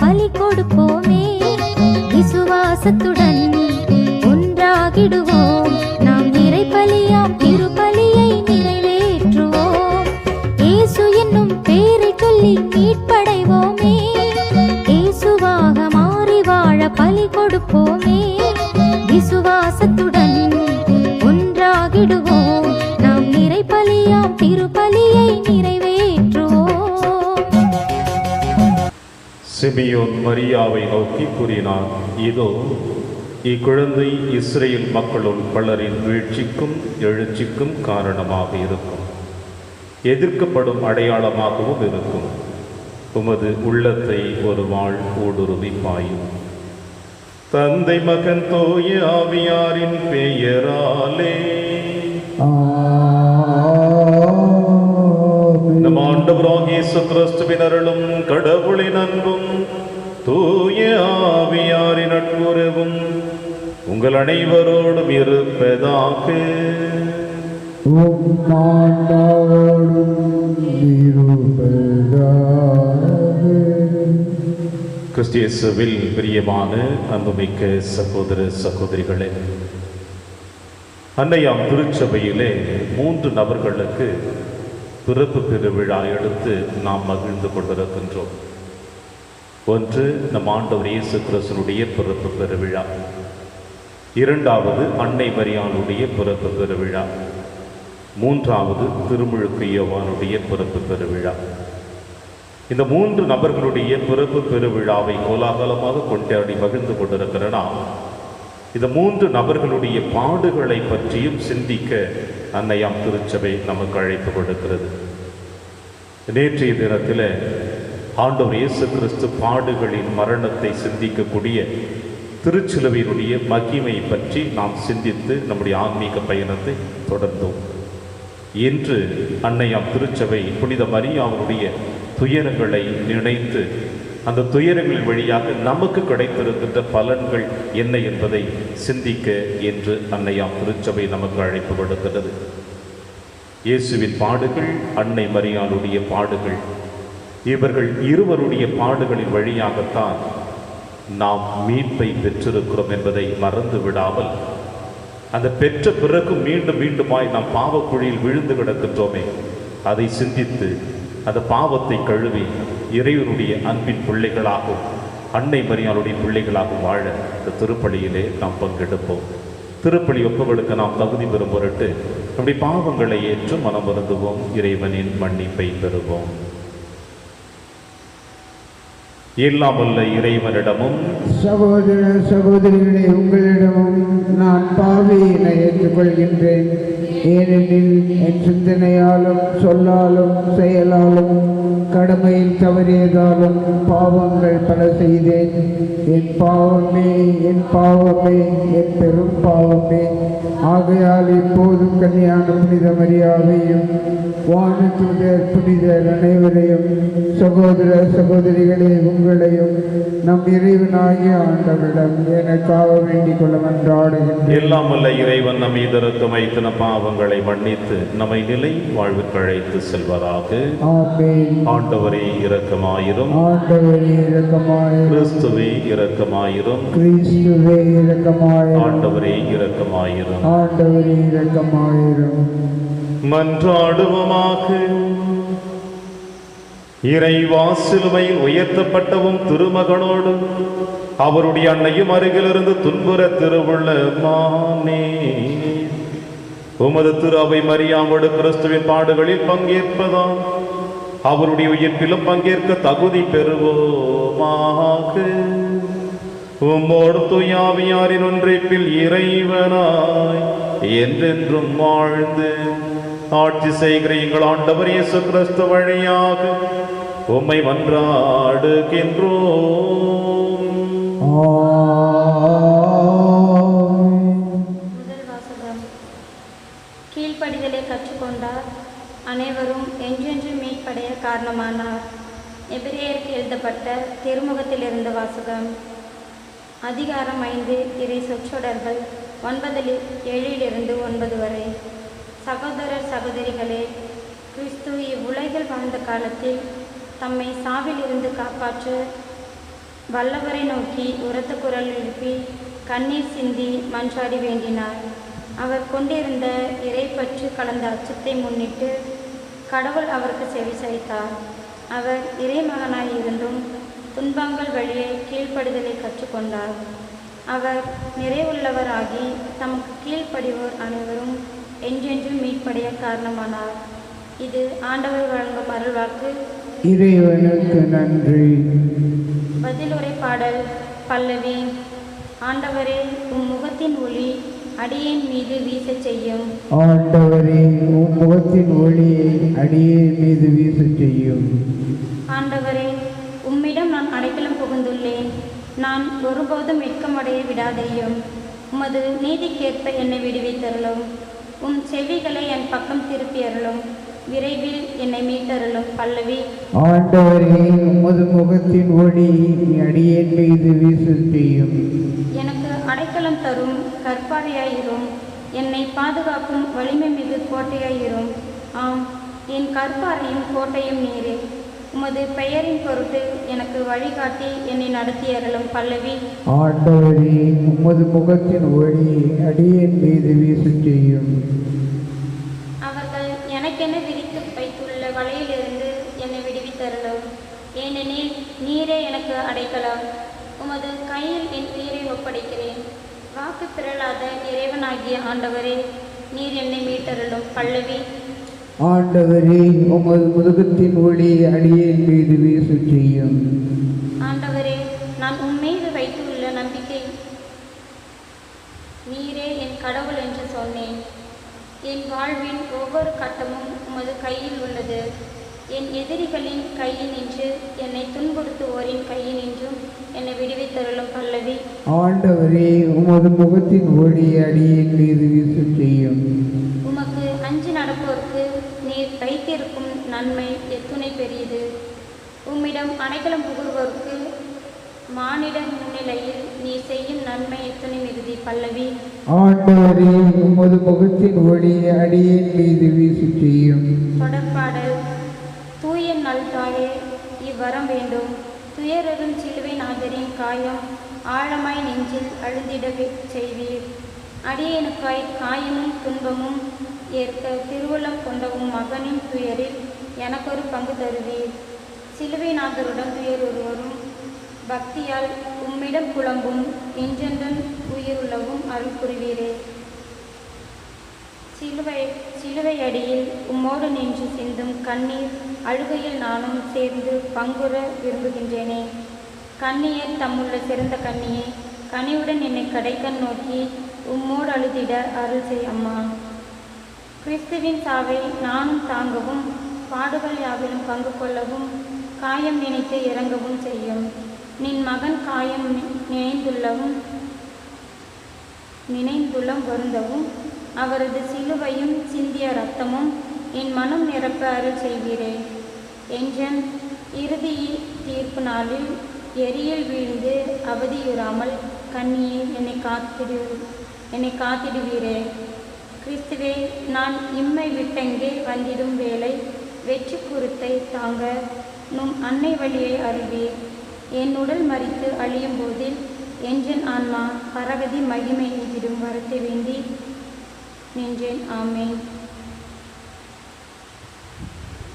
பலி கொடுப்போமே. விசுவாசத்துடன் ஒன்றாகிடுவோம், நாம் நிறை பலியாம் திருப்பலியை நிறைவேற்றுவோம். இயேசு என்னும் பேரை சொல்லி மீட்படைவோமே. இயேசுவாக மாறி வாழ பலி கொடுப்போமே. விசுவாசத்துடன் ஒன்றாகிடுவோம், நாம் நிறை பலியாம் திருப்பலியை நிறைவேற்றுவோம். சிமியோன் மரியாவை நோக்கி கூறினார், இதோ இக்குழந்தை இஸ்ரேல் மக்களுள் பலரின் வீழ்ச்சிக்கும் எழுச்சிக்கும் காரணமாக இருக்கும், எதிர்க்கப்படும் அடையாளமாகவும் இருக்கும். உமது உள்ளத்தை ஒரு வாழ் ஊடுருவி பாயும். தந்தை மகன் தூய ஆவியாரின் பெயராலே நம் ஆண்டவராகிய இயேசு கிறிஸ்துவின் அருளும் கடவுளின் அன்பும் தூய ஆவியாரின் நட்புறவும் உங்கள் அனைவரோடும் இருப்பதாக. கிறிஸ்தியேசுவில் பிரியமான அன்புமிக்க சகோதர சகோதரிகளே, அன்னையாம் திருச்சபையிலே 3 நபர்களுக்கு பிறப்பு பெருவிழா எடுத்து நாம் மகிழ்ந்து கொண்டிருக்கின்றோம். ஒன்று நம் ஆண்டவர் இயேசு கிறிஸ்துவினுடைய பிறப்பு பெருவிழா, இரண்டாவது அன்னை மரியாளுடைய பிறப்பு பெருவிழா, மூன்றாவது திருமுழுக்கு யோவானுடைய பிறப்பு பெருவிழா. இந்த 3 நபர்களுடைய பிறப்பு பெருவிழாவை கோலாகலமாக கொண்டாடி மகிழ்ந்து கொண்டிருக்கிற நாம் இந்த 3 நபர்களுடைய பாடுகளை பற்றியும் சிந்திக்க அன்னையாம் திருச்சபை நமக்கு அழைப்பு கொடுக்கிறது. நேற்றைய தினத்தில் ஆண்டவர் இயேசு கிறிஸ்து பாடுகளின் மரணத்தை சிந்திக்கக்கூடிய திருச்சிலுவையினுடைய மகிமை பற்றி நாம் சிந்தித்து நம்முடைய ஆன்மீக பயணத்தை தொடர்ந்தோம். இன்று அன்னையாம் திருச்சபை புனித மரியாவுடைய துயரங்களை நினைத்து அந்த துயரங்களின் வழியாக நமக்கு கிடைத்திருக்கின்ற பலன்கள் என்ன என்பதை சிந்திக்க என்று அன்னையாம் திருச்சபை நமக்கு அழைப்பு கொடுக்கிறது. இயேசுவின் பாடுகள், அன்னை மரியாளுடைய பாடுகள், இவர்கள் இருவருடைய பாடுகளின் வழியாகத்தான் நாம் மீட்பை பெற்றிருக்கிறோம் என்பதை மறந்து விடாமல், அந்த பெற்ற பிறகு மீண்டும் மீண்டுமாய் நாம் பாவக்குழியில் விழுந்து கிடக்கின்றோமே, அதை சிந்தித்து அந்த பாவத்தை கழுவி இறைவனுடைய அன்பின் பிள்ளைகளாகவும் அன்னை மரியாளுடைய பிள்ளைகளாகவும் வாழ இந்த திருப்பலியிலே நாம் பங்கெடுப்போம். திருப்பலி ஒப்புகளுக்கு நாம் தகுதி பெறும் பொருட்டு நம்முடைய பாவங்களை ஏற்று மனம் வருந்துவோம், இறைவனின் மன்னிப்பை பெறுவோம். எல்லாம் வல்ல இறைவனிடமும் சகோதர சகோதரிகளே, உங்களிடமும் நான் பாவியினை ஏற்றுக்கொள்கின்றேன். ஏனெனில் என் சிந்தனையாலும் சொல்லாலும் செயலாலும் கடமையில் தவறியதாலும் பாவங்கள் பல செய்தேன். என் பாவமே, என் பாவமே, என் பெரும் பாவமே. ஆகையால் இப்போதும் கன்னியான புனித மரியாவையும் வானதூதர் புனிதர் அனைவரையும், சகோதர சகோதரிகளே உங்களையும் நம் இறைவனாகிய ஆண்டவரிடம் எனக்காக வேண்டிக் கொள்ள மன்றாடுகின்றேன். எல்லாம் வல்ல இறைவன் நம் இதற்கு வைத்து நம் பாவங்களை மன்னித்து நம்மை நிலை வாழ்வுக்கு அழைத்து செல்வதாக. ஆமென். ஆண்டவரே இரக்கமாயிரும். ஆண்டவரே இரக்கமாயிரும். கிறிஸ்துவே இரக்கமாயிரும். கிறிஸ்துவே இரக்கமாயிரும். ஆண்டவரே இரக்கமாயிரும். ஆண்டவரே இரக்கமாயிரும். மன்றாடுவோமாக. இறைவா, சிலுவையில் உயர்த்தப்பட்டவும் திருமகனோடு அவருடைய அன்னையும் அருகிலிருந்து துன்புற திருவுள்ளமானே, உமது திரு அவை மரியாவோடு கிறிஸ்துவின் பாடுகளில் பங்கேற்பதால் அவருடைய உயிர்ப்பிலும் பங்கேற்க தகுதி பெறுவோமாக. உம்மோடு தூயாவியாரின் ஒன்றைப்பில் இறைவனாய் என்றென்றும் வாழ்ந்து ஆட்சி செய்கிற எங்கள் ஆண்டவர் இயேசு கிறிஸ்து வழியாக உம்மை மன்றாடுகின்றோம். முதல் வாசகம். கீழ்ப்படிதலை கற்றுக்கொண்டார், அனைவரும் என்றென்று மீட்படைய காரணமானார். எபிரேயருக்கு எழுதப்பட்ட திருமுகத்திலிருந்து வாசகம். அதிகாரம் 5, இறை சொற்றொடர்கள் 9-7 வரை. சகோதரர் சகோதரிகளே, கிறிஸ்து இவ்வுலகில் வாழ்ந்த காலத்தில் தம்மை சாவில் இருந்து காப்பாற்ற வல்லவரை நோக்கி உரத்த குரல் எழுப்பி கண்ணீர் சிந்தி மன்றாடி வேண்டினார். அவர் கொண்டிருந்த இறைப்பற்று கலந்த அச்சத்தை முன்னிட்டு கடவுள் அவருக்கு செவி சாய்த்தார். அவர் இறைமகனாய் இருந்தும் துன்பங்கள் வழியே கீழ்ப்படிதலை கற்றுக்கொண்டார். அவர் நிறைவுள்ளவராகி தமக்கு கீழ்ப்படிவோர் அனைவரும் என்றென்றும் மீட்படைய காரணமானார். இது ஆண்டவர் வழங்கும் அருள்வாக்கு. இறைவனுக்கு நன்றி. பதிலுரை பாடல் பல்லவி. ஆண்டவரே, உம் முகத்தின் ஒளி அடியேன் மீது வீசச் செய்யும். ஆண்டவரே, உம் முகத்தின் ஒளியை அடியேன் மீது வீசச் செய்யும். ஆண்டவரே, உம்மிடம் நான் அடைக்கலம் புகுந்துள்ளேன். நான் ஒருபோதும் வெட்கமடைய விடாதேயும். உமது நீதிக்கேற்ப என்னை விடுவித்தருளும். உம் செவிகளை என் பக்கம் திருப்பியருளும். விரைவில் என்னை மீட்டருளும். பல்லவி. ஆண்டவரே, உமது முகத்தின் ஒளியை அடியேன் மீது வீசச் செய்யும். எனக்கு அடைக்கலம் தரும் கற்பாறையாயிரும். என்னை பாதுகாக்கும் வலிமை மிகு கோட்டையாயிரும். ஆம், என் கற்பாறையும் கோட்டையும் நீரே. உமது பெயரின் பொருட்டு எனக்கு வழிகாட்டி என்னை நடத்தியருளும். பல்லவி. ஆண்டவரே, உமது முகத்தின் ஒளியை அடியேன் மீது வீசச் செய்யும். அவர்கள் எனக்கென விரித்து வைத்துள்ள வலையிலிருந்து என்னை விடுவித்தருளும். ஏனெனில் நீரே எனக்கு அடைக்கலம். உமது கையில் என் உயிரை ஒப்படைக்கிறேன். வாக்கு பிறழாத இறைவனாகிய ஆண்டவரே, நீர் என்னை மீட்டருளும். பல்லவி. ஆண்டவரே, உமது முகத்தின் ஒளியை அடியேன் மீது வீசச் செய்யும். ஆண்டவரே, நான் உம்மீது வைத்துள்ள நம்பிக்கை நீரே என் கடவுள் என்று சொன்னேன். என் வாழ்வின் ஒவ்வொரு கட்டமும் உமது கையில் உள்ளது. என் எதிரிகளின் கையினின்று, என்னை துன்புறுத்துவோரின் கையினின்றும் என்னை விடுவித்தருளும். பல்லவி. ஆண்டவரே, உமது முகத்தின் ஒளியை அடியேன் மீது வீசச் செய்யும். உமக்கு அஞ்சு நடப்போருக்கு நீர் வைத்திருக்கும் நன்மை எத்துணை பெரியது. உம்மிடம் அடைக்கலம் புகுவோருக்கு மானிட முன்னிலையில் நீர் செய்யும் நன்மை எத்துணை மிகுதி. பல்லவி. ஆண்டவரே, உமது முகத்தின் ஒளியை அடியேன் மீது வீசச் செய்யும். தொடர்பாடல். தூய நல்தாயே, இவ்வரம் வேண்டும். துயரரும் சிலுவை நாதரின் காயம் ஆழமாய் நெஞ்சில் அழுந்திட செய்வீர். அடியேனுக்காய் காயமும் துன்பமும் ஏற்க திருவுளம் கொண்ட உம் மகனின் துயரில் எனக்கொரு பங்கு தருவீர். சிலுவை நாதருடன் துயருவரும் பக்தியால் உம்மிடம் புலம்பும் என்றென்றன் உயிருள்ளவும் அருள் புரிவீரே. சிலுவை அடியில் உம்மோடு நின்று சிந்தும் கண்ணீர் அழுகையில் நானும் சேர்ந்து பங்குற விரும்புகின்றேனே. கண்ணியர் தம்முள்ள சிறந்த கண்ணியே, கனிவுடன் என்னை கடைக்கண் நோக்கி உம்மோடு அழுதிட அருள் செய் அம்மா. கிறிஸ்துவின் சாவை நானும் தாங்கவும், பாடுகள் யாவிலும் பங்கு கொள்ளவும், காயம் நினைத்து இறங்கவும் செய்யும். நின் மகன் காயம் நினைந்துள்ளம் வருந்தவும், அவரது சிலுவையும் சிந்திய இரத்தமும் என் மனம் நிரப்ப அருள் செய்வீரே. என்றன் இறுதி தீர்ப்பு நாளில் எரியில் வீழ்ந்து அவதியுறாமல் கண்ணியே என்னை காத்திடுவீரே. கிறிஸ்துவே, நான் இம்மை விட்டெங்கே வந்திடும் வேளை வெற்றி குருத்தை தாங்க நும் அன்னை வழியை அருள்வீர். என் உடல் மறித்து அழியும் போதில் என்றன் ஆன்மா பரகதி மகிமை எதிரும் வரத்தை வேண்டி நின்றேன். ஆமேன்.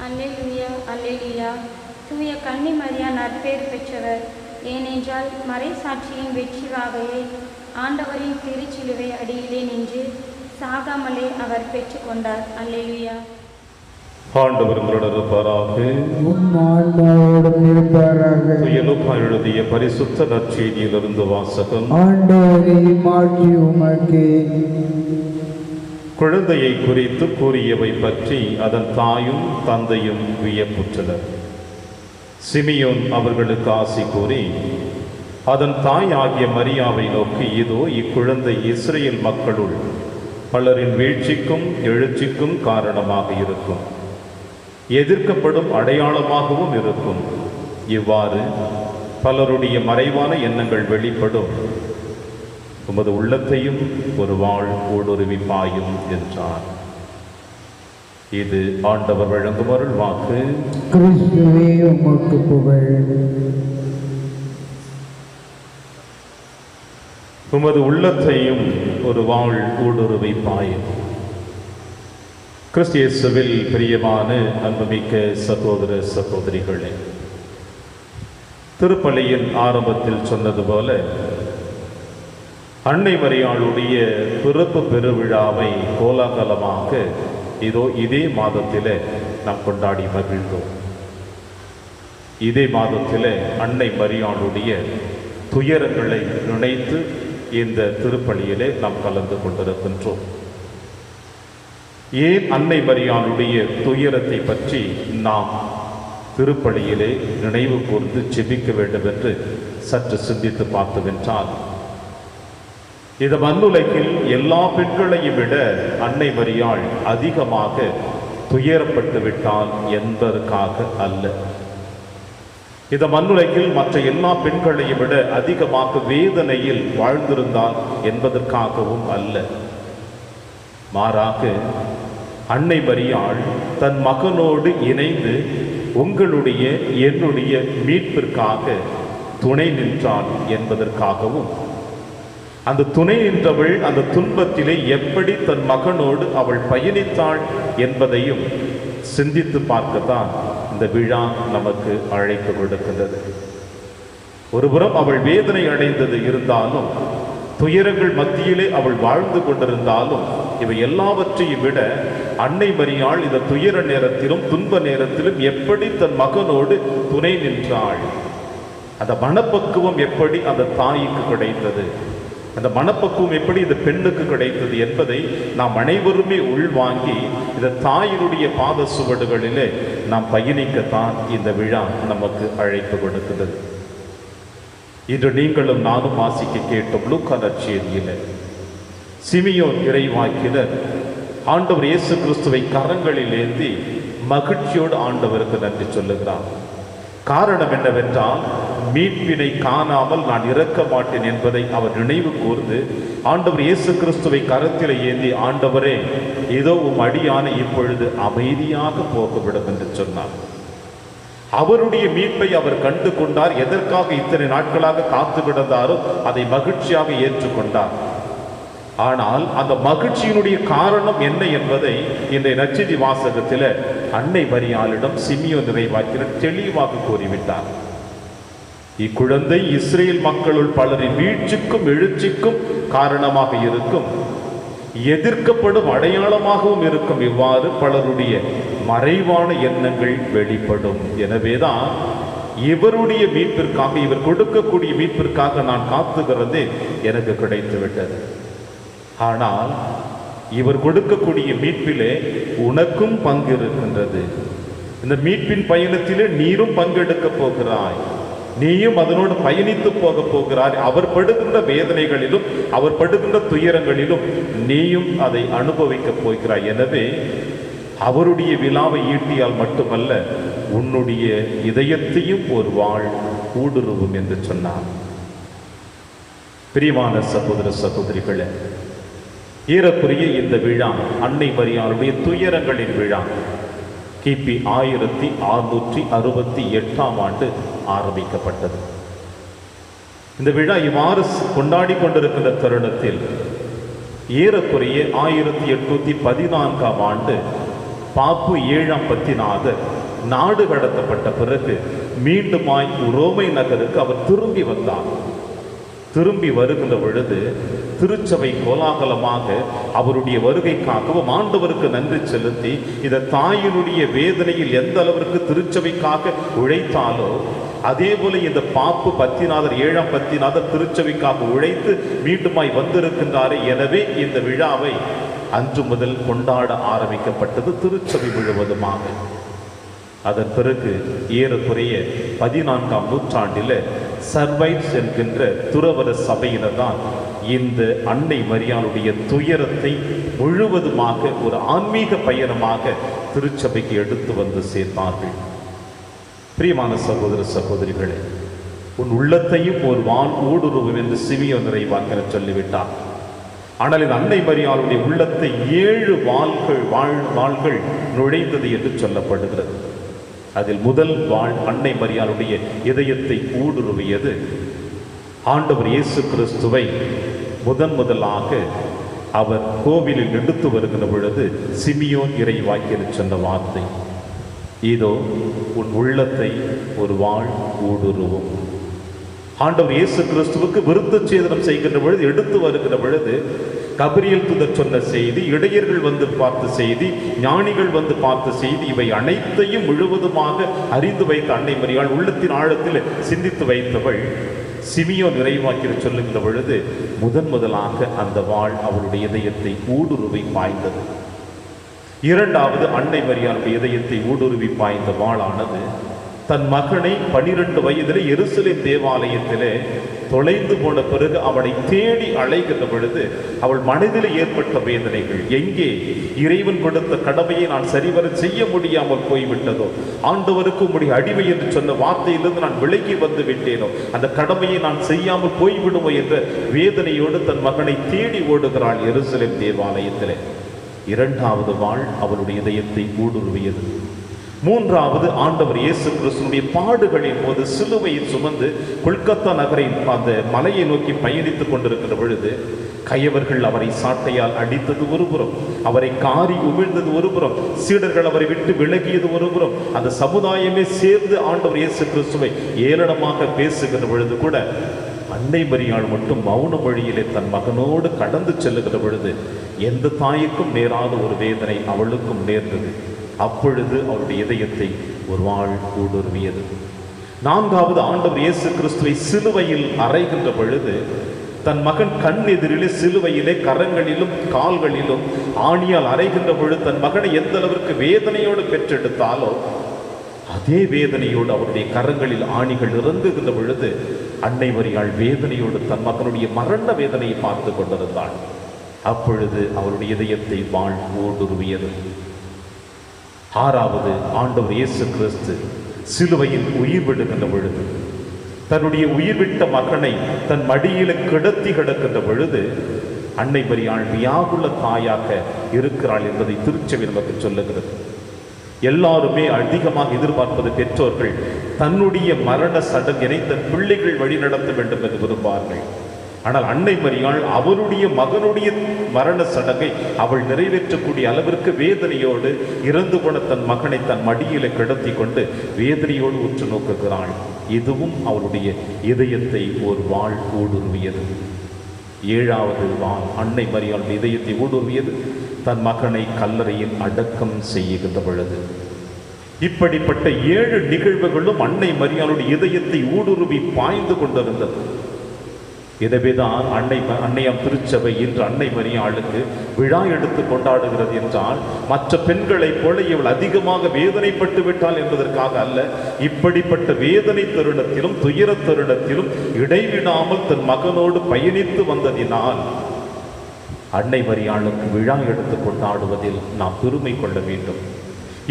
அல்லேலூயா, அல்லேலூயா. தூய கன்னி மரியா நற்பேறு பெற்றவர். ஏனென்றால் மறை சாட்சியின் வெற்றி வாகையை ஆண்டவரின் திருச்சிலுவை அடியிலே நின்று சாகாமலே அவர் பெற்றுக்கொண்டார். அல்லேலூயா. ஆண்டவர் உங்களுடன் இருப்பாராக. உம் ஆன்மாவோடும் இருப்பாராக. தூய லூக்கா எழுதிய பரிசுத்த நற்செய்தியிலிருந்து வாசகம். ஆண்டவரே, மாட்சி உமக்கே. குழந்தையை குறித்து கூறியவை பற்றி அதன் தாயும் தந்தையும் வியப்புற்றனர். சிமியோன் அவர்களுக்கு ஆசி கூறி அதன் தாய் ஆகிய மரியாவை நோக்கி, இதோ இக்குழந்தை இஸ்ரேல் மக்களுள் பலரின் வீழ்ச்சிக்கும் எழுச்சிக்கும் காரணமாக இருக்கும், எதிர்க்கப்படும் அடையாளமாகவும் இருக்கும். இவ்வாறு பலருடைய மறைவான எண்ணங்கள் வெளிப்படும். உமது உள்ளத்தையும் ஒரு வாழ் ஊடுருவி பாயும் என்றார். இது ஆண்டவர் வழங்கும் அருள் வாக்கு. கிறிஸ்துவே, உமக்கு புகழ். உமது உள்ளத்தையும் ஒரு வாழ் ஊடுருவை பாயும். கிறிஸ்து இயேசுவில் பிரியமான அன்புமிக்க சகோதர சகோதரிகளே, திருப்பலியின் ஆரம்பத்தில் சொன்னது போல அன்னை மரியாளுடைய பிறப்பு பெருவிழாவை கோலாகலமாக இதே மாதத்திலே நாம் கொண்டாடி மகிழ்ந்தோம். இதே மாதத்திலே அன்னை மரியாளுடைய துயரங்களை நினைத்து இந்த திருப்பலியிலே நாம் கலந்து கொண்டிருக்கின்றோம். ஏன் அன்னை மரியாளுடைய துயரத்தை பற்றி நாம் திருப்பலியிலே நினைவு கூர்ந்து ஜெபிக்க வேண்டும் என்று சற்று சிந்தித்து பார்த்தோமென்றால், இந்த மண்ணுலகில் எல்லா பெண்களையும் விட அன்னை மரியாள் அதிகமாக துயரப்பட்டு விட்டால் என்பதற்காக அல்ல. இந்த மண்ணுலகில் மற்ற எல்லா பெண்களையும் விட அதிகமாக வேதனையில் வாழ்ந்திருந்தால் என்பதற்காகவும் அல்ல. மாறாக அன்னை மரியாள் தன் மகனோடு இணைந்து உங்களுடைய என்னுடைய மீட்பிற்காக துணை நின்றாள் என்பதற்காகவும், அந்த துணை நின்றவள் அந்த துன்பத்திலே எப்படி தன் மகனோடு அவள் பயணித்தாள் என்பதையும் சிந்தித்து பார்க்கத்தான் இந்த விழா நமக்கு அழைப்பு கொடுக்கின்றது. ஒருபுறம் அவள் வேதனை அடைந்தது இருந்தாலும், துயரங்கள் மத்தியிலே அவள் வாழ்ந்து கொண்டிருந்தாலும், இவை எல்லாவற்றையும் விட அன்னை மரியாள் இந்த துயர நேரத்திலும் துன்ப நேரத்திலும் எப்படி தன் மகனோடு துணை நின்றாள். அந்த மனப்பக்குவம் எப்படி அந்த தாய்க்கு கிடைத்தது, அந்த மனப்பக்குவம் எப்படி இந்த பெண்ணுக்கு கிடைத்தது என்பதை நாம் அனைவருமே உள்வாங்கி இந்த தாயினுடைய பாத சுவடுகளிலே நாம் பயணிக்கத்தான் இந்த விழா நமக்கு அழைப்பு கொடுக்கிறது. இன்று நீங்களும் நானும் வாசிக்க கேட்டோம் லூக்கா நற்செய்தியிலே சிமியோன் இறைவாக்கினர் ஆண்டவர் இயேசு கிறிஸ்துவை கரங்களில் ஏந்தி மகிழ்ச்சியோடு ஆண்டவருக்கு நன்றி சொல்லுகிறார். காரணம் என்னவென்றால், மீட்பினை காணாமல் நான் இறக்க மாட்டேன் என்பதை அவர் நினைவு கூர்ந்து ஆண்டவர் இயேசு கிறிஸ்துவை கரத்தில் ஏந்தி, ஆண்டவரே ஏதோ அடியானை இப்பொழுது அமைதியாக போகவிடும் என்று சொன்னார். அவருடைய மீட்பை அவர் கண்டு கொண்டார். எதற்காக இத்தனை நாட்களாக காத்து கிடந்தாரோ அதை மகிழ்ச்சியாக ஏற்றுக்கொண்டார். ஆனால் அந்த மகிழ்ச்சியினுடைய காரணம் என்ன என்பதை இன்றைய நற்செய்தி வாசகத்தில் அன்னை மரியாளிடம் சிமியோன் இறைவாக்கினர் தெளிவாக கூறிவிட்டார். இக்குழந்தை இஸ்ரேல் மக்களுள் பலரின் வீழ்ச்சிக்கும் எழுச்சிக்கும் காரணமாக இருக்கும், எதிர்க்கப்படும் அடையாளமாகவும் இருக்கும். இவ்வாறு பலருடைய மறைவான எண்ணங்கள் வெளிப்படும். எனவேதான் இவருடைய மீட்பிற்காக, இவர் கொடுக்கக்கூடிய மீட்பிற்காக நான் காத்துகிறது எனக்கு கிடைத்து விட்டது. ஆனால் இவர் கொடுக்கக்கூடிய மீட்பிலே உனக்கும் பங்கு இருக்கின்றது. இந்த மீட்பின் பயணத்திலே நீரும் பங்கெடுக்க போகிறாய், நீயும் அதனோடு பயணித்து போக போகிறாய். அவர் படுகின்ற வேதனைகளிலும் அவர் படுகின்ற துயரங்களிலும் நீயும் அதை அனுபவிக்கப் போகிறாய். எனவே அவருடைய விழாவை ஈட்டியால் மட்டுமல்ல, உன்னுடைய இதயத்தையும் ஒரு வாழ் ஊடுருவும் என்று சொன்னார். பிரியமான சகோதர சகோதரிகளே, ஏறக்குறைய இந்த விழா அன்னை மரியாளுடைய துயரங்களின் விழா கிபி 1668 ஆரம்பிக்கப்பட்டது. இந்த விழா இவ்வாறு கொண்டாடி கொண்டிருக்கின்ற தருணத்தில் ஏறக்குறைய 1814 பாப்பு 7ஆம் பத்திநாதர் நாடு கடத்தப்பட்ட பிறகு மீண்டுமாய் ரோமை நகருக்கு அவர் திரும்பி வந்தார். திரும்பி வருகின்ற பொழுது திருச்சபை கோலாகலமாக அவருடைய வருகைக்காகவும் ஆண்டவருக்கு நன்றி செலுத்தி, இந்த தாயினுடைய வேதனையில் எந்த அளவிற்கு திருச்சபைக்காக உழைத்தாலோ அதே போல இந்த பாப்பு பத்திநாதர் 7ஆம் பத்திநாதர் திருச்சபைக்காக உழைத்து மீண்டுமாய் வந்திருக்கின்றாரே. எனவே இந்த விழாவை அன்று முதல் கொண்டாட ஆரம்பிக்கப்பட்டது திருச்சபை முழுவதுமாக. அதன் பிறகு ஏறக்குறைய 14ஆம் நூற்றாண்டில் சர்வைட்ஸ் என்கின்ற துறவர சபையினர் தான் இந்த அன்னை மரியாளுடைய துயரத்தை முழுவதுமாக ஒரு ஆன்மீக பயணமாக திருச்சபைக்கு எடுத்து வந்து சேர்த்தார்கள். பிரியமான சகோதர சகோதரிகளே, உன் உள்ளத்தையும் ஒரு வான் ஊடுருவும் என்று சிமியோன் இறைவாக்கினர் சொல்லிவிட்டார். ஆனால் இந்த அன்னை மரியாளுடைய உள்ளத்தை 7 வாள்கள் நுழைந்தது என்று சொல்லப்படுகிறது. அதில் முதல் வாள் அன்னை மரியாளுடைய இதயத்தை ஊடுருவியது. ஆண்டவர் இயேசு கிறிஸ்துவை முதலாக அவர் கோவிலில் எடுத்து வருகிற பொழுது சிமியோன் இறைவாக்கினர் சொன்ன வார்த்தை, இதோ உன் உள்ளத்தை ஒரு வாழ் ஊடுருவும். ஆண்டவர் இயேசு கிறிஸ்துவுக்கு விருத்த சேதனம் செய்கின்ற பொழுது, எடுத்து வருகிற பொழுது கபிரியேல் தூதர் சொன்ன செய்தி, இடையர்கள் வந்து பார்த்த செய்தி, ஞானிகள் வந்து பார்த்த செய்தி, இவை அனைத்தையும் முழுவதுமாக அறிந்து வைத்த அன்னை மரியாள் உள்ளத்தின் ஆழத்தில் சிந்தித்து வைத்தவள் சிமியோன் இறைவாக்கினர் சொல்லுகிற பொழுது முதலாக அந்த வாள் அவளுடைய இதயத்தை ஊடுருவி பாய்ந்தது. இரண்டாவது, அன்னை மரியாளுடைய இதயத்தை ஊடுருவி பாய்ந்த வாளானது தன் மகனை 12 வயதிலே எருசலேம் தேவாலயத்திலே தொலைந்து போன பிறகு அவனை தேடி அழைக்கின்ற பொழுது அவள் மனதில் ஏற்பட்ட வேதனைகள், எங்கே இறைவன் கொடுத்த கடமையை நான் சரிவர செய்ய முடியாமல் போய்விட்டதோ, ஆண்டவருக்கு உம்முடைய அடிமை என்று சொன்ன வார்த்தையிலிருந்து நான் விலகி வந்து விட்டேனோ, அந்த கடமையை நான் செய்யாமல் போய்விடுமோ என்ற வேதனையோடு தன் மகனை தேடி ஓடுகிறாள் எருசலேம் தேவாலயத்திலே. இரண்டாவது வாள் அவளுடைய இதயத்தை ஊடுருவியது. மூன்றாவது, ஆண்டவர் இயேசு கிறிஸ்துவினுடைய பாடுகளின் போது சிலுவையை சுமந்து கொல்கத்தா நகரின் அந்த மலையை நோக்கி பயணித்துக் கொண்டிருக்கிற பொழுது கயவர்கள் அவரை சாட்டையால் அடித்தது ஒருபுறம், அவரை காரி உமிழ்ந்தது ஒருபுறம், சீடர்கள் அவரை விட்டு விலகியது ஒருபுறம், அந்த சமுதாயமே சேர்ந்து ஆண்டவர் இயேசு கிறிஸ்துவை ஏளனமாக பேசுகிற பொழுது கூட அன்னை மரியாள் மட்டும் மௌன வழியிலே தன் மகனோடு கடந்து செல்லுகிற பொழுது எந்த தாய்க்கும் நேராத ஒரு வேதனை அவளுக்கும் நேர்ந்தது. அப்பொழுது அவருடைய இதயத்தை ஒரு வாழ் ஊடுருவியது. நான்காவது, ஆண்டவர் இயேசு கிறிஸ்துவை சிலுவையில் அறைகின்ற பொழுது தன் மகன் கண் எதிரிலே சிலுவையிலே கரங்களிலும் கால்களிலும் ஆணியால் அறைகின்ற பொழுது தன் மகனை எந்த அளவிற்கு வேதனையோடு பெற்றெடுத்தாலோ அதே வேதனையோடு அவருடைய கரங்களில் ஆணிகள் இறங்குகின்ற பொழுது அன்னை மரியாள் வேதனையோடு தன் மகனுடைய மரண வேதனையை பார்த்து கொண்டிருந்தாள். அப்பொழுது அவருடைய இதயத்தை வாழ் ஊடுருவியது. ஆறாவது, ஆண்டவர் இயேசு கிறிஸ்து சிலுவையில் உயிர் விடுகின்ற பொழுது தன்னுடைய உயிர் விட்ட மகனை தன் மடியில கிடத்தி கிடக்கின்ற பொழுது அன்னை மரியாள் வியாகுல தாயாக இருக்கிறாள் என்பதை திருச்சபை நமக்கு சொல்லுகிறது. எல்லாருமே அதிகமாக எதிர்பார்ப்பது பெற்றோர்கள் தன்னுடைய மரண சடங்கினை தன் பிள்ளைகள் வழிநடத்த வேண்டும் என்று விரும்பார்கள். ஆனால் அன்னை மரியாள் அவருடைய மகனுடைய மரண சடங்கை அவள் நிறைவேற்றக்கூடிய அளவிற்கு வேதனையோடு இறந்து போன தன் மகனை தன் மடியில கிடத்தி கொண்டு வேதனையோடு உற்று நோக்குகிறாள். இதுவும் அவளுடைய இதயத்தை ஒரு வாழ் ஊடுருவியது. ஏழாவது வாள் அன்னை மரியாள் இதயத்தை ஊடுருவியது தன் மகனை கல்லறையில் அடக்கம் செய்கின்ற பொழுது. இப்படிப்பட்ட 7 நிகழ்வுகளும் அன்னை மரியாளுடைய இதயத்தை ஊடுருவி பாய்ந்து கொண்டிருந்தது. எனவேதான் அன்னையாம் திருச்சபை இன்று அன்னை மரியாளுக்கு விழா எடுத்து கொண்டாடுகிறது என்றால் மற்ற பெண்களைப் போல இவள் அதிகமாக வேதனைப்பட்டு விட்டாள் என்பதற்காக அல்ல. இப்படிப்பட்ட வேதனை தருணத்திலும் துயர தருணத்திலும் இடைவிடாமல் தன் மகனோடு பயணித்து வந்ததினால் அன்னை மரியாளுக்கு விழா எடுத்து கொண்டாடுவதில் நாம் பெருமை கொள்ள வேண்டும்.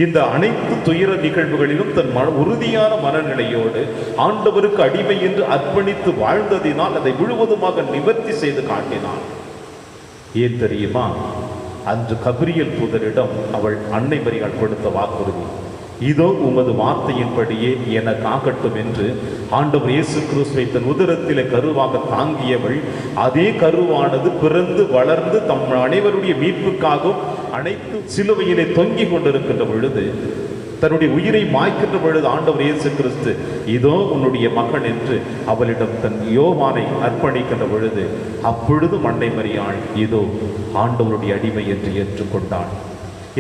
இந்த அனைத்து துயர நிகழ்வுகளிலும் தன் உறுதியான மனநிலையோடு ஆண்டவருக்கு அடிமை என்று அர்ப்பணித்து வாழ்ந்ததினால் அதை முழுவதுமாக நிவர்த்தி செய்து காட்டினாள். ஏன் தெரியுமா? அன்று கபிரியேல் தூதரிடம் அவள் அன்னை மரியாள் கொடுத்த வாக்குறுதி, இதோ உமது வார்த்தையின்படியே எனக்கு ஆகட்டும் என்று ஆண்டவர் இயேசு கிறிஸ்துவை தன் உதரத்திலே கருவாக தாங்கியவள் அதே கருவானது பிறந்து வளர்ந்து தம் அனைவருடைய மீட்புக்காகவும் அனைத்து சிலுவையிலே தொங்கிக் கொண்டிருக்கின்ற பொழுது தன்னுடைய உயிரை மாய்க்கின்ற பொழுது ஆண்டவர் இயேசு கிறிஸ்து இதோ உன்னுடைய மகன் என்று அவளிடம் தன் யோவானை அர்ப்பணிக்கின்ற பொழுது அப்பொழுது அன்னை மரியாள் இதோ ஆண்டவருடைய அடிமை என்று ஏற்றுக்கொண்டாள்.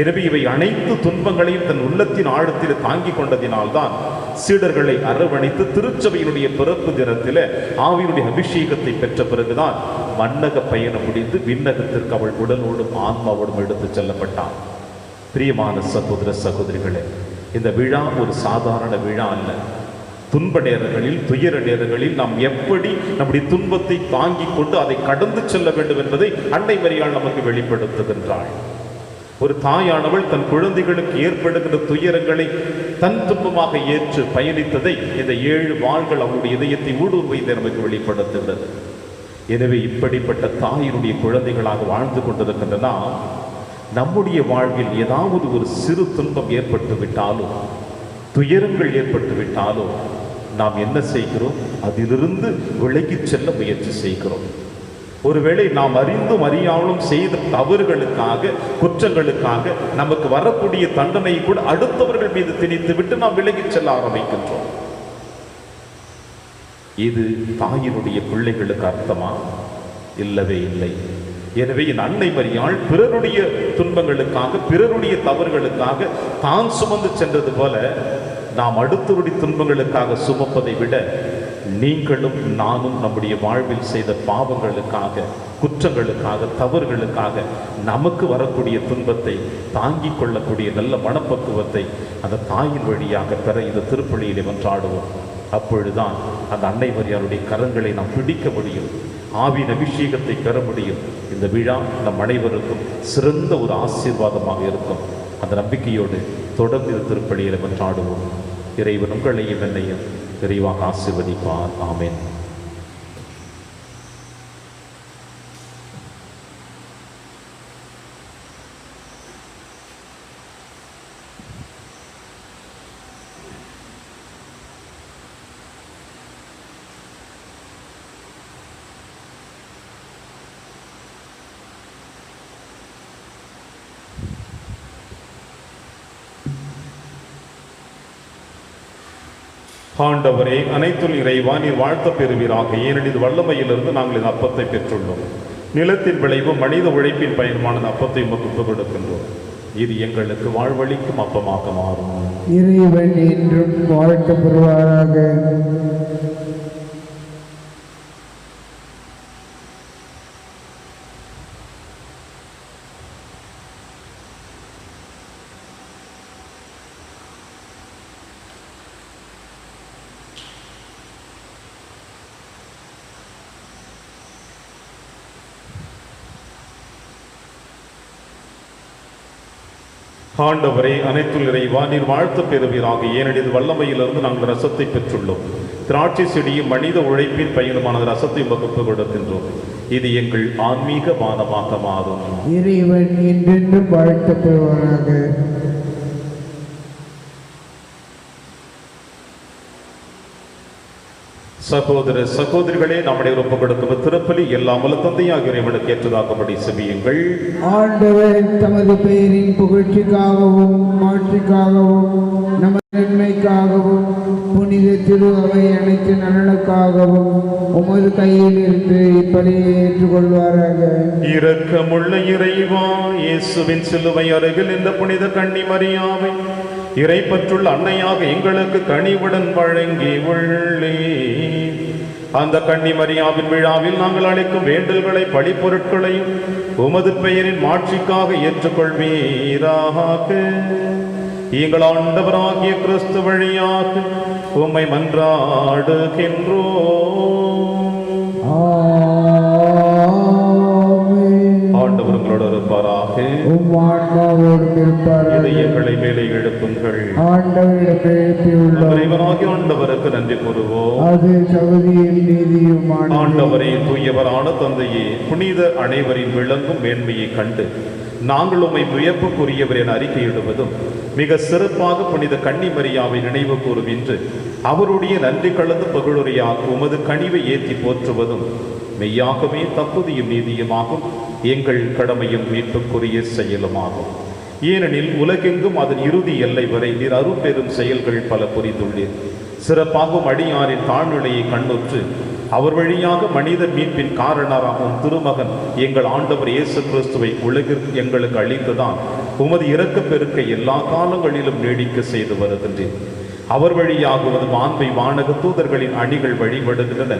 எனவே இவை அனைத்து துன்பங்களையும் தன் உள்ளத்தின் ஆழத்தில் தாங்கிக் கொண்டதினால்தான் சீடர்களை அரவணைத்து திருச்சபையினுடைய பிறப்பு தினத்தில் ஆவியினுடைய அபிஷேகத்தை பெற்ற பிறகுதான் மன்னக பயணம் முடிந்து விண்ணகத்திற்கு அவள் உடலோடும் ஆன்மாவோடும் எடுத்து செல்லப்பட்டான். பிரியமான சகோதர சகோதரிகளே, இந்த விழா ஒரு சாதாரண விழா அல்ல. துன்ப நேரங்களில் துயர நேரங்களில் நாம் எப்படி நம்முடைய துன்பத்தை தாங்கிக் கொண்டு அதை கடந்து செல்ல வேண்டும் என்பதை அன்னை மரியாள் நமக்கு வெளிப்படுத்துகின்றாள். ஒரு தாயானவள் தன் குழந்தைகளுக்கு ஏற்படுகின்ற துயரங்களை தன் துன்பமாக ஏற்று பயணித்ததை இந்த 7 வாள்கள் அவருடைய இதயத்தை ஊடுருவியதை நமக்கு வெளிப்படுத்துகிறது. எனவே இப்படிப்பட்ட தாயினுடைய குழந்தைகளாக வாழ்ந்து கொண்டிருக்கின்றன நம்முடைய வாழ்வில் ஏதாவது ஒரு சிறு துன்பம் ஏற்பட்டு விட்டாலோ துயரங்கள் ஏற்பட்டு விட்டாலோ நாம் என்ன செய்கிறோம்? அதிலிருந்து விலகிச் செல்ல முயற்சி செய்கிறோம். ஒருவேளை நாம் அறிந்தும் அறியாமலும் செய்த தவறுகளுக்காக, குற்றங்களுக்காக நமக்கு வரக்கூடிய தண்டனை கூட அடுத்தவர்கள் மீது திணித்து விட்டு நாம் விலகிச் செல்ல ஆரம்பிக்கின்றோம். இது தாயினுடைய பிள்ளைகளுக்கு அர்த்தமா? இல்லவே இல்லை. எனவே என் அன்னை மரியாள் பிறருடைய துன்பங்களுக்காக, பிறருடைய தவறுகளுக்காக தான் சுமந்து சென்றது போல நாம் அடுத்தவருடைய துன்பங்களுக்காக சுமப்பதை விட நீங்களும் நானும் நம்முடைய வாழ்வில் செய்த பாவங்களுக்காக, குற்றங்களுக்காக, தவறுகளுக்காக நமக்கு வரக்கூடிய துன்பத்தை தாங்கிக் கொள்ளக்கூடிய நல்ல மனப்பக்குவத்தை அந்த தாயின் வழியாக பெற இந்த திருப்பலியிலே மன்றாடுவோம். அப்பொழுதுதான் அந்த அன்னை மரியாளுடைய கரங்களை நாம் பிடிக்க முடியும், ஆவியின் அபிஷேகத்தை பெற முடியும். இந்த விழா நம் அனைவருக்கும் சிறந்த ஒரு ஆசீர்வாதமாக இருக்கும். அந்த நம்பிக்கையோடு தொடர்ந்து இந்த திருப்பலியிலே மன்றாடுவோம். இறைவன் உங்களையும் என்னையும் விரைவாக ஆசீர்வதிப்பார். ஆமென். ஆண்டவரே, அனைத்தும் இறைவா, நீர் வாழ்த்த பெறுவீராக. ஏனெனில் வல்லமையிலிருந்து நாங்கள் இந்த அப்பத்தை பெற்றுள்ளோம். நிலத்தின் விளைவும் மனித உழைப்பின் பயனுமான அப்பத்தை உமக்கு கொடுக்கின்றோம். இது எங்களுக்கு வாழ்வளிக்கும் அப்பமாக மாறும். இறைவன் என்றும் வாழ்த்த பெறுவாராக. ஆண்டவரே, அனைத்தும் இறைவா, நீர் வாழ்த்த பெறுவீராக. ஏனெனில் வல்லமையிலிருந்து நாங்கள் ரசத்தை பெற்றுள்ளோம். திராட்சை செடியும் மனித உழைப்பின் பயனுமான ரசத்தை உமக்கு கொடுக்கின்றோம். இது எங்கள் ஆன்மீக பானமாக மாறும். இறைவன் என்றென்றும் வாழ்த்த பெறுவாராக. சகோதர சகோதரிகளே, நம்முடைய ஒப்புக் கொடுக்கும் திருப்பலி எல்லாமல்ல தந்தையாக இறைவனுக்கு ஏற்றதாகும்படி செபியுங்கள். ஆண்டவர் தமது பெயரின் புகழ்ச்சிக்காகவும் மாட்சிக்காகவும் நமது நன்மைக்காகவும் புனித திரு அவை அனைத்து நலனுக்காகவும் உமது கையில் இருந்து இப்பலியை ஏற்றுக்கொள்வாராக. இரக்கமுள்ள இறைவா, இயேசுவின் சிலுவை அருகில் இந்த புனித கன்னி மரியாவை இறைப்பற்றுள்ள அன்னையாக எங்களுக்கு கனிவுடன் வழங்கி உள்ளே. அந்த கன்னி மரியாவின் விழாவில் நாங்கள் அளிக்கும் வேண்டல்களை, பழிப்பொருட்களையும் உமது பெயரின் மாட்சிக்காக ஏற்றுக்கொள்வீராக. எங்கள் ஆண்டவராகிய கிறிஸ்து வழியாக உம்மை மன்றாடுகின்றோம். ஆண்டவர் உங்களோடு இருப்பாராக. இதயங்களை மேலே எழுப்புங்கள். ஆண்டவருக்கு நன்றி கூறுவோம். ஆண்டவரே, தூயவரான தந்தையே, புனித அனைவரின் விளங்கும் மேன்மையை கண்டு நாங்கள் உம்மை வியப்புக்குரியவர் என அறிக்கையிடுவதும், மிக சிறப்பாக புனித கன்னி மரியாவை நினைவு கூறும் என்று அவருடைய நன்றி கலந்து பகுளுரையாக உமது கனிவை ஏற்றி போற்றுவதும் மெய்யாகவே தகுதியும் நீதியுமாகும், எங்கள் கடமையும் மீட்புக்குரிய செயலுமாகும். ஏனெனில் உலகெங்கும் அதன் இறுதி எல்லை வரை நீர் அரும்பெரும் செயல்கள் பல புரிந்துள்ளீர். சிறப்பாகும் அடியாரின் தாழ்நிலையை கண்ணுற்று அவர் வழியாக மனித மீட்பின் காரணராகும் திருமகன் எங்கள் ஆண்டவர் இயேசு கிறிஸ்துவை உலகிற்கு எங்களுக்கு அளித்துதான் உமது இரக்க பெருக்கை எல்லா காலங்களிலும் நீடிக்க செய்து வருகின்றேன். அவர் வழியாகுவது மாண்பை வானக தூதர்களின் அணிகள் வழிபடுகின்றன.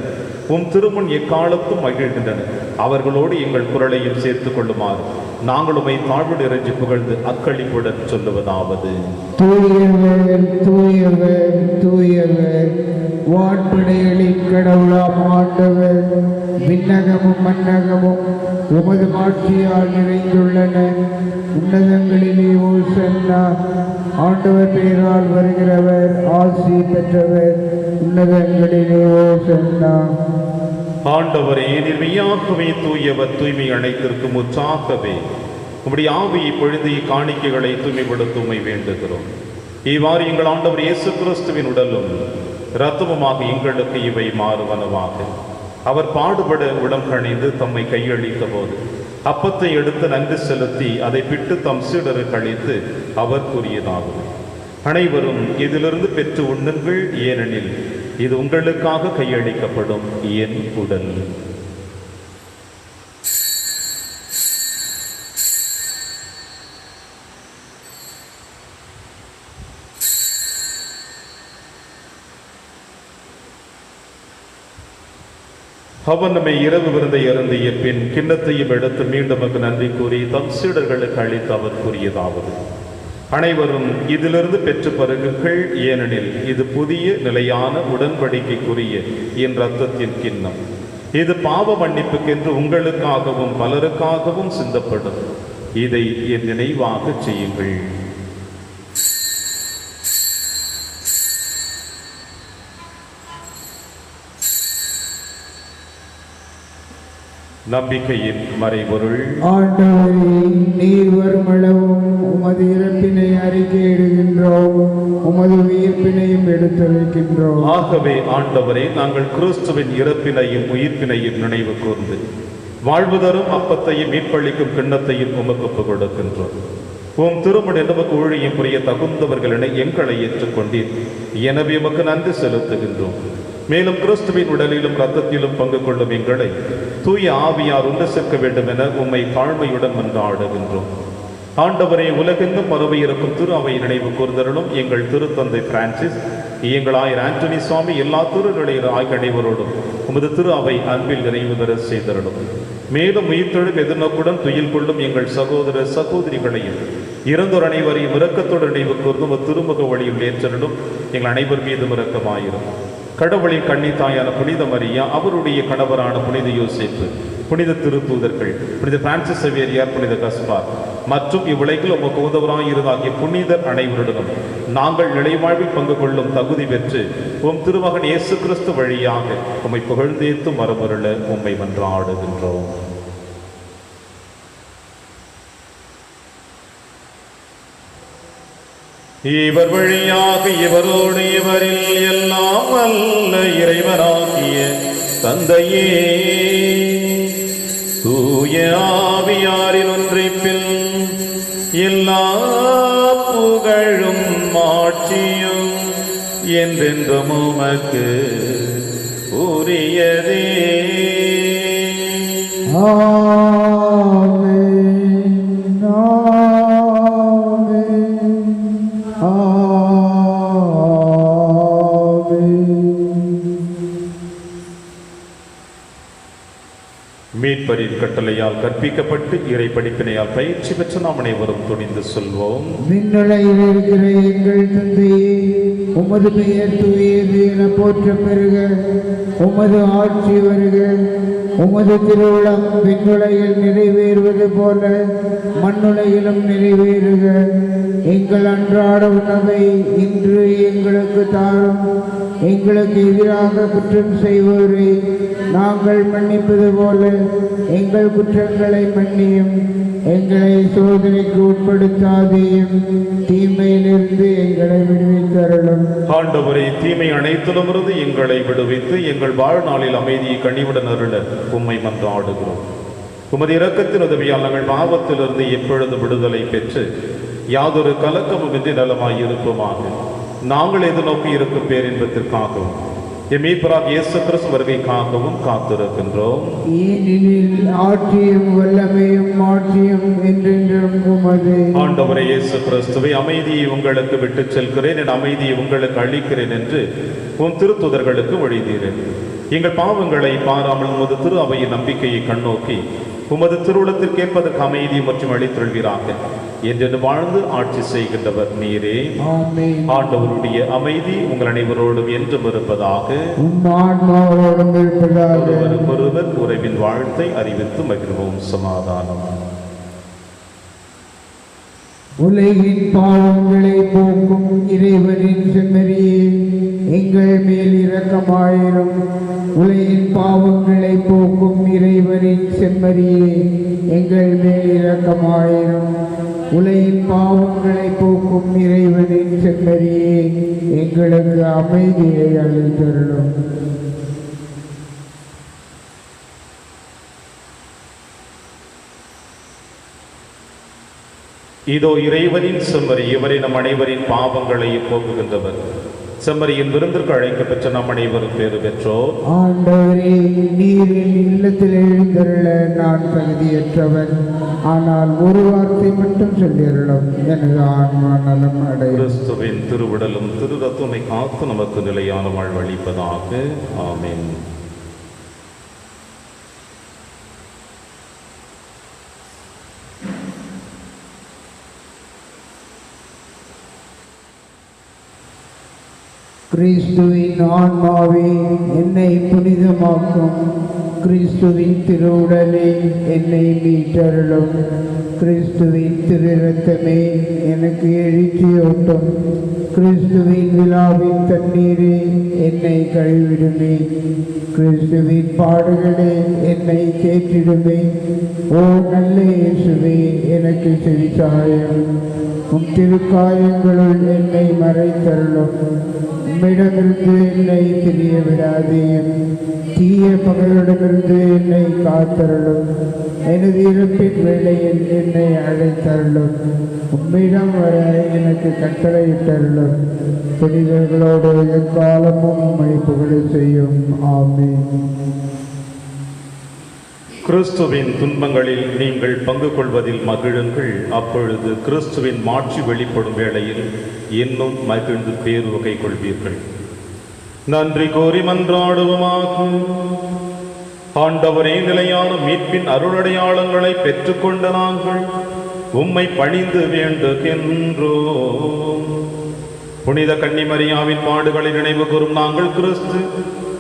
உம் திருமுன் எக்காலத்தும் மகிழ்கின்றன. அவர்களோடு எங்கள் குரலையும் சேர்த்துக் கொள்ளுமாறு நாங்கள் உமை தாழ்வு நிறைஞ்சு புகழ்ந்து அக்களிப்புடன் சொல்லுவதாவது: தூயவர் தூயவர் தூயவர், வான்படைகளின் கடவுளாம் ஆண்டவர். விண்ணகமும் மன்னகமும் உமது மாட்சியால் நிறைந்துள்ளன. உன்னதங்களிலே ஓசன்னா. ஆண்டவர் பெயரால் வருகிறவர் ஆசி பெற்றவர். உன்னதங்களிலே ஓசன்னா. ஆண்டவரே, நீர் மெய்யாகவே தூயவர், தூய்மை அனைத்திற்கும் உற்சாகவே உம்முடைய ஆவியை பொழுது காணிக்கைகளை தூய்மைப்படுத்த உம்மை வேண்டுகிறோம். இவ்வாறு எங்கள் ஆண்டவர் இயேசு கிறிஸ்துவின் உடலும் இரத்தமுமாக எங்களுக்கு இவை மாறுவனவாக. அவர் பாடுபட உளம் கணிந்து தம்மை கையளித்த போது அப்பத்தை எடுத்து நன்றி செலுத்தி அதை பிட்டு தம் சீடருக்கு அளித்து அவர் கூறியதாவது: அனைவரும் இதிலிருந்து பெற்று உண்ணுங்கள், ஏனெனில் இது உங்களுக்காக கையளிக்கப்படும் என் உடல். அவர் நம்மை இரவு விருந்தை அருந்திய பின் கிண்ணத்தையும் எடுத்து மீண்டும் நன்றி கூறி தம் சீடர்களுக்கு அளித்து அவர் கூறியதாவது: அனைவரும் இதிலிருந்து பெற்று பருகுங்கள், ஏனெனில் இது புதிய நிலையான உடன்படிக்கைக்குரிய என் இரத்தத்தின் கிண்ணம். இது பாவ மன்னிப்புக்கென்று உங்களுக்காகவும் பலருக்காகவும் சிந்தப்படும். இதை என் நினைவாக செய்யுங்கள். நம்பிக்கையின் மறைபொருள். ஆண்டவரே, நீர் வருமளவும் உமது இறப்பினை அறிக்கையிடுகின்றோம், உமது உயிர்ப்பினையும் எடுத்துரைக்கின்றோம். ஆகவே ஆண்டவரே, நாங்கள் கிறிஸ்துவின் இறப்பினையும் உயிர்ப்பினையும் நினைவு கூர்ந்து வாழ்வு தரும் அப்பத்தையும் மீட்பளிக்கும் கிண்ணத்தையும் உமக்கு ஒப்புக் கொடுக்கின்றோம். உம் திருமணி நமக்கு ஊழியம் புரிய தகுந்தவர்களினை எங்களை ஏற்றுக்கொண்டீர். எனவே உமக்கு நன்றி செலுத்துகின்றோம். மேலும் கிறிஸ்துவின் உடலிலும் இரத்தத்திலும் பங்கு கொள்ளும் எங்களை தூய ஆவியார் ஒன்று சேர்க்க வேண்டும் என உம்மை தாழ்மையுடன் மன்றாடுகின்றோம். ஆண்டவரே, உலகெங்கும் பரவி இருக்கும் திரு அவை நினைவு கூர்ந்தருளும். எங்கள் திருத்தந்தை பிரான்சிஸ், எங்கள் ஆயர் ஆண்டனி சுவாமி, எல்லா திருநிலையர் ஆகிய அனைவரோடும் உமது திரு அவை அன்பில் நிறைவு பெற செய்தருளும். மேலும் உயிர்த்தெழும் எதிர்நோக்குடன் துயில் கொள்ளும் எங்கள் சகோதர சகோதரிகளையும் இறந்தோர் அனைவரையும் இரக்கத்தோடு நினைவு கூர்ந்தும் திருமுக வழியில் ஏற்றருளும். எங்கள் அனைவர் மீதும் இரக்கமாயிரும். கடவுளின் கன்னித்தாயான புனித மரியா, அவருடைய கணவரான புனித யோசேப்பு, புனித திருத்தூதர்கள், புனித பிரான்சிஸ் சேவியர், புனித கஸ்பார் மற்றும் இவ்வுலகில் உமக்கு உதவராயிருந்தாகிய புனிதர் அனைவருடனும் நாங்கள் நிலைவாழ்வில் பங்கு கொள்ளும் தகுதி பெற்று உம் திருமகன் இயேசு கிறிஸ்து வழியாக உம்மை புகழ்ந்தேத்து மரமருள உம்மை மன்றாடுகின்றோம். இவர் வழியாக இவரோடு இவரில் எல்லாம் வல்ல இறைவனாகிய தந்தையே, தூய ஆவியாரின் ஒன்றிப்பில் எல்லா புகழும் ஆட்சியும் என்றென்றும் உமக்கு உரியதே. மீட்பரின் கட்டளையால் கற்பிக்கப்பட்டு இறை படிப்பினையால் பயிற்சி பெற்ற நாம் அனைவரும் துணிந்து சொல்வோம். விண்ணுலகில் இருக்கிற எங்கள் தந்தையே, உமது பெயர் தூயது என போற்ற பெறுக. உமது ஆட்சி வருக. உமது திருவுளம் விண்ணுலகில் நிறைவேறுவது போல மண்ணுலகிலும் நிறைவேறுக. எங்கள் அன்றாட உணவை இன்று எங்களுக்கு தாரும். எங்களுக்கு எதிராக குற்றம் செய்வோரை நாங்கள் மன்னிப்பது போல எங்கள் குற்றங்களை மன்னியும். எங்களை சோதனைக்கு உட்படுத்தாதேயும், தீமையிலிருந்து எங்களை விடுவித்தருளும். ஆண்டவரே, தீமை அனைத்திலுமிருந்து எங்களை விடுவித்து எங்கள் வாழ்நாளில் அமைதியை கனிவுடன் அருள உம்மை மன்றாடுகிறோம். உமது இரக்கத்தின் உதவியால் நாங்கள் பாவத்திலிருந்து எப்பொழுது விடுதலை பெற்று யாதொரு கலக்கமுமின்றி நலமாய் இருப்போமாக. நாங்கள் எதிர்நோக்கி இருக்கும் பேரின்பத்திற்காகவும் மீட்பராகிய இயேசு கிறிஸ்து வருகைக்காகவும் காத்திருக்கின்றோம். ஏனெனில் ஆட்சியும் வல்லமையும் மாட்சியும் என்றென்றும் உமதே. ஆண்டவரே இயேசு கிறிஸ்துவை, அமைதியை உங்களுக்கு விட்டுச் செல்கிறேன், என் அமைதியை உங்களுக்கு அளிக்கிறேன் என்று உன் திருத்துதர்களுக்கு வழிதீரேன். எங்கள் பாவங்களை பாராமல் உமது திரு அவையின் நம்பிக்கையை கண்ணோக்கி உமது திருவுளத்தில் கேட்பதற்கு அமைதியை மற்றும் அளித்தொள்வீராக என்று வாழ்ந்து ஆட்சி செய்கின்றவர் நீரே. ஆண்டவருடைய அமைதி உங்கள் அனைவரோடும் என்றும் இருப்பதாக. ஒருவர் உறவின் வாழ்த்தை அறிவித்து மகிழ்வோம். சமாதானம். உலகின் பாவங்களை போக்கும் இறைவனின் செம்மறியே, எங்கள் மேல் இரக்கமாயிரும். உலகின் பாவங்களை போக்கும் இறைவனின் செம்மறியே, எங்கள் மேல் இரக்கமாயிரும். உலகின் பாவங்களை போக்கும் இறைவனின் செம்மறியே, எங்களுக்கு அமைதியை அளித்தருளும். இதோ இறைவனின் செம்மறி, இவரை நம் அனைவரின் பாவங்களை போக்குகின்றவர். செம்மறியின் விருந்திற்கு அழைக்கப்பெற்ற நம் அனைவரும் பேறு பெற்றோர். ஆண்டவரே, நீரின் இல்லத்தில் எழுந்தருள நான் தகுதியற்றவன். ஆனால் ஒரு வார்த்தை மட்டும் சொல்லியருளும், எனது ஆன்மா நலம் அடையும். கிறிஸ்துவின் திருவுடலும் திரு ரத்தமை காத்து நமக்கு நிலையான வாழ்வளிப்பதாக. ஆமென். கிறிஸ்துவின் ஆன்மாவே என்னை புனிதமாக்கும். கிறிஸ்துவின் திருவுடலே என்னை மீட்டருளும். கிறிஸ்துவின் திரு இரத்தமே எனக்கு எழுச்சியூட்டும். கிறிஸ்துவின் விழாவின் தண்ணீரே என்னை கழுவிடுமே. கிறிஸ்துவின் பாடுகளே என்னை தேற்றிடுமே. ஓ நல்ல இயேசுவே, எனக்கு செவிசாயும். உம் திருக்காயங்களுள் என்னை மறைத்தருளும். உம்மிடமிருந்து என்னை பிரிய விடாதேயும். தீய பகையிடமிருந்து என்னை காத்தருளும். எனது இறப்பின் வேளையில் என்னை அழைத்தருளும். உம்மிடம் வர எனக்கு கட்டளையிட்டருளும். புனிதர்களோடு எக்காலமும் உம்மை புகழ செய்யும். ஆமென். கிறிஸ்துவின் துன்பங்களில் நீங்கள் பங்கு கொள்வதில் மகிழுங்கள். அப்பொழுது கிறிஸ்துவின் மாட்சி வெளிப்படும் வேளையில் இன்னும் மகிழ்ந்து பேருவகை கொள்வீர்கள். நன்றி கோரி மன்றாடுவோமாக. ஆண்டவரே, நிலையான மீட்பின் அருளடையாளங்களை பெற்றுக்கொண்ட நாங்கள் உம்மை பணிந்து வேண்டுகின்றோம். புனித கன்னிமரியாவின் பாடுகளை நினைவு கூறும் நாங்கள் கிறிஸ்து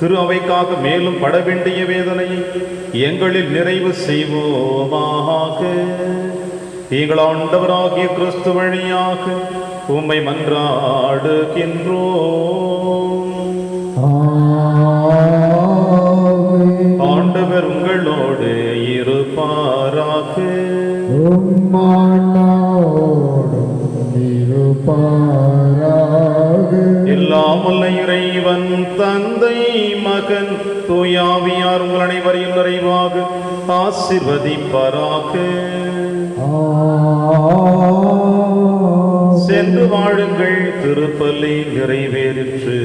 திரு அவைக்காக மேலும் பட வேண்டிய வேதனையை எங்களில் நிறைவு செய்வோமாக. எங்கள் ஆண்டவராகிய கிறிஸ்து வழியாக உம்மை மன்றாடுகின்றோம். ஆண்டவர் உங்களோடு இருப்பாராக. எல்லாம் வல்ல இறைவன் தந்தை, மகன், தூயாவியார் உங்கள் அனைவரையும் நிறைவாக ஆசீர்வதிப்பாராக. சென்று வாழுங்கள். திருப்பலி நிறைவேறிற்று.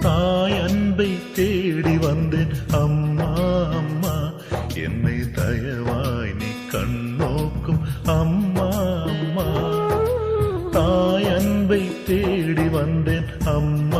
தாய் அன்பை தேடி வந்தேன் அம்மா அம்மா, என்னை தயவாய் நீ கண்ணோக்கும் அம்மா அம்மா. தாய் அன்பை தேடி வந்தேன் அம்மா